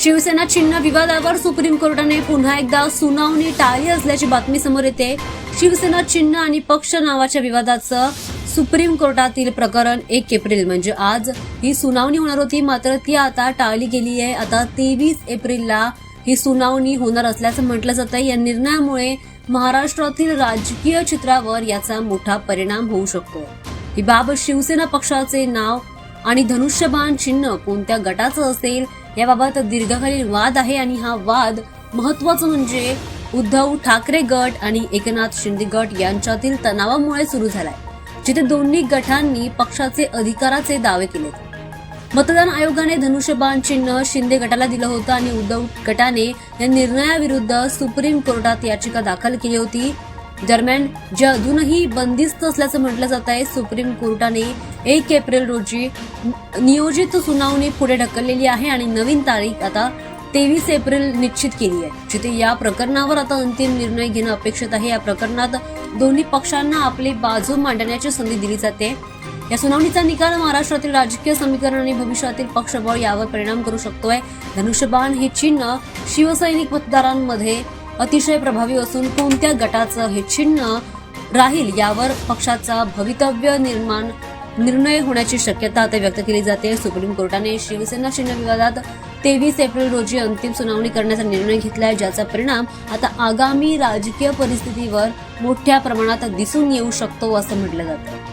शिवसेना चिन्ह विवादावर सुप्रीम कोर्टाने पुन्हा एकदा सुनावणी टाळली असल्याची बातमी समोर येते। शिवसेना चिन्ह आणि पक्ष नावाच्या विवादाचं सुप्रीम कोर्टातील प्रकरण 1 एप्रिल म्हणजे आज ही सुनावणी होणार होती, मात्र ती आता टाळली गेली आहे। आता 23 एप्रिलला ही सुनावणी होणार असल्याचं म्हटलं जातं। या निर्णयामुळे महाराष्ट्रातील राजकीय चित्रावर याचा मोठा परिणाम होऊ शकतो। ही बाब शिवसेना पक्षाचे नाव आणि धनुष्यबाण चिन्ह कोणत्या गटाचं असेल याबाबत दीर्घकालीन वाद आहे आणि हा वाद महत्त्वाचा म्हणजे उद्धव ठाकरे गट आणि एकनाथ शिंदे गट यांच्यातील तणावामुळे सुरू झालाय, जिथे दोन्ही गटांनी पक्षाचे अधिकाराचे दावे केलेत। मतदान आयोगाने धनुष्यबाण चिन्ह शिंदे गटाला दिलं होतं आणि उद्धव गटाने या निर्णयाविरुद्ध सुप्रीम कोर्टात याचिका दाखल केली होती। दरम्यान जे अजूनही बंदिस्त असल्याचं म्हटलं जात आहे, सुप्रीम कोर्टाने 1 एप्रिल रोजी नियोजित सुनावणी पुढे ढकललेली आहे आणि नवीन तारीख आता 23 एप्रिल निश्चित केली आहे, जिथे या प्रकरणावर आता अंतिम निर्णय घेणं अपेक्षित आहे। या प्रकरणात दोन्ही पक्षांना आपली बाजू मांडण्याची संधी दिली जाते। या सुनावणीचा निकाल महाराष्ट्रातील राजकीय समीकरण आणि भविष्यातील पक्षबळ यावर परिणाम करू शकतोय। धनुष्यबाण हे चिन्ह शिवसैनिक मतदारांमध्ये अतिशय प्रभावी असून कोणत्या गटाचं हे चिन्ह राहील यावर पक्षाचा भवितव्य निर्णय होण्याची शक्यता आता व्यक्त केली जाते। सुप्रीम कोर्टाने शिवसेना चिन्ह विवादात 23 एप्रिल रोजी अंतिम सुनावणी करण्याचा निर्णय घेतलाय, ज्याचा परिणाम आता आगामी राजकीय परिस्थितीवर मोठ्या प्रमाणात दिसून येऊ शकतो असं म्हटलं जातं।